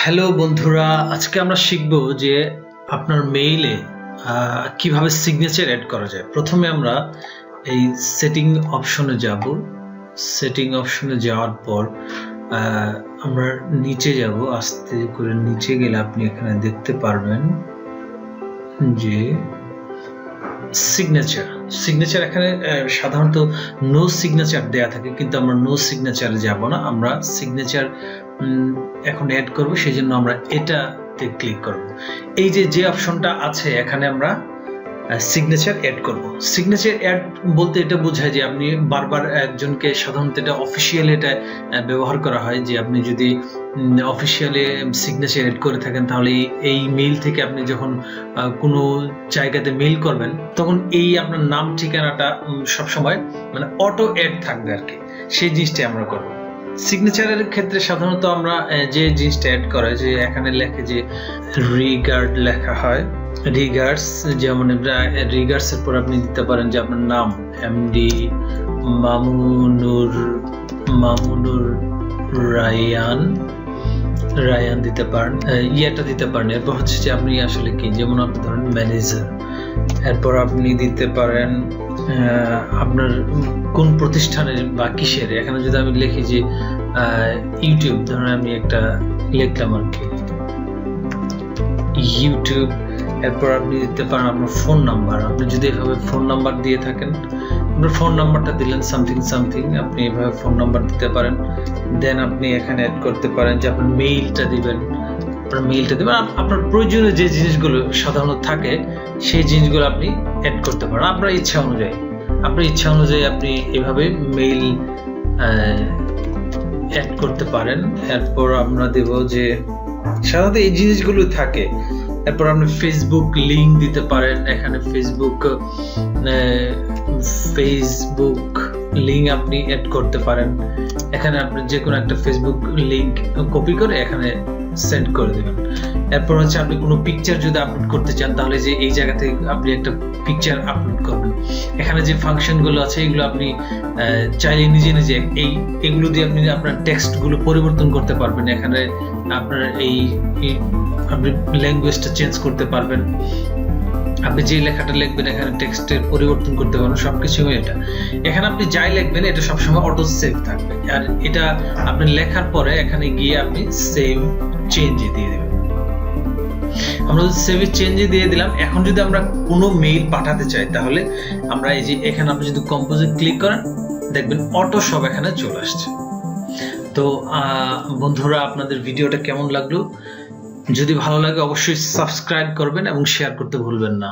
Hello বন্ধুরা, আজকে আমরা শিখব যে আপনার মেইলে কিভাবে সিগনেচার অ্যাড করা যায়। প্রথমে আমরা এই সেটিং অপশনে যাব। সেটিং অপশনে যাওয়ার পর আমরা নিচে যাব। আস্তে করে নিচে গেলে আপনি এখানে দেখতে পারবেন যে সিগনেচার এখানে সাধারণত নো সিগনেচার দেয়া থাকে, কিন্তু আমরা নো সিগনেচারে যাব না। আমরা সিগনেচার এখন অ্যাড করব, সেই জন্য আমরা এটাতে ক্লিক করব। এই যে অপশনটা আছে এখানে আমরা সিগনেচার অ্যাড করব। সিগনেচার অ্যাড বলতে এটা বোঝায় যে আপনি বারবার একজনকে, সাধারণত এটা অফিসিয়ালি এটা ব্যবহার করা হয় যে আপনি যদি অফিসিয়ালি সিগনেচার অ্যাড করে থাকেন, তাহলে এই মেইল থেকে আপনি যখন কোনো জায়গাতে মেইল করবেন তখন এই আপনার নাম ঠিকানাটা সবসময় মানে অটো অ্যাড থাকবে আর কি। সেই জিনিসটাই আমরা করব। সিগনেচারের ক্ষেত্রে সাধারণত আমরা যে জিনিসটা অ্যাড করা হয়, যে এখানে লেখে যে রিগার্ড লেখা হয়, রিগার্ডস, যেমন রিগার্ডস এর পর আপনি দিতে পারেন যে আপনার নাম এমডি মামুনুর রায়ান দিতে পারেন, ইয়েটা দিতে পারেন। এরপর হচ্ছে যে আপনি আসলে কি, যেমন আপনি ধরেন ম্যানেজার। এরপর আপনি দিতে পারেন আপনার কোন প্রতিষ্ঠানের বা কিসের। এখানে যদি আমি লিখি যে ইউটিউব, ধরেন আমি একটা লিখলাম আর কি ইউটিউব। এরপর আপনি দিতে পারেন আপনার ফোন নাম্বার। আপনি যদি এভাবে ফোন নাম্বার দিয়ে থাকেন, আপনার ফোন নাম্বারটা দিলেন সামথিং, আপনি এভাবে ফোন নাম্বার দিতে পারেন। দেন আপনি এখানে অ্যাড করতে পারেন যে আপনার মেইলটা দিবেন। আপনার প্রয়োজনীয় যে জিনিসগুলো সাধারণত থাকে সেই জিনিসগুলো আপনি অ্যাড করতে পারেন আপনার ইচ্ছা অনুযায়ী। আপনি এভাবে মেইল অ্যাড করতে পারেন। এরপর আমরা দেব যে সাধারণত এই জিনিসগুলো থাকে। এরপর আপনি ফেসবুক লিংক দিতে পারেন। এখানে ফেসবুক লিংক আপনি অ্যাড করতে পারেন। এখানে আপনি যে কোনো একটা ফেসবুক লিংক কপি করে এখানে সেন্ড করে দেবেন। এরপর হচ্ছে আপনি কোনো পিকচার যদি আপলোড করতে চান, তাহলে যে এই জায়গা থেকে আপনি একটা পিকচার আপলোড করবেন। এখানে যে ফাংশনগুলো আছে এগুলো আপনি চাইলে নিজে এগুলো দিয়ে আপনি আপনার টেক্সটগুলো পরিবর্তন করতে পারবেন। এখানে আপনার আপনি ল্যাঙ্গুয়েজটা চেঞ্জ করতে পারবেন। আপনি যে লেখাটা লিখবেন এখানে টেক্সটের পরিবর্তন করতে পারবেন। সবকিছু এখানে আপনি যাই লিখবেন এটা সবসময় অটো সেভ থাকবে। আর এটা আপনি লেখার পরে এখানে গিয়ে আপনি সেভ চেঞ্জে দিয়ে দেবেন। আমরা সেভ চেঞ্জে দিয়ে দিলাম। এখন যদি আমরা কোনো মেইল পাঠাতে চাই, তাহলে আমরা এই যে এখানে আপনি যদি কম্পোজে ক্লিক করেন, দেখবেন অটো সব এখানে চলে আসছে। তো বন্ধুরা, আপনাদের ভিডিওটা কেমন লাগলো? যদি ভালো লাগে অবশ্যই সাবস্ক্রাইব করবেন এবং শেয়ার করতে ভুলবেন না।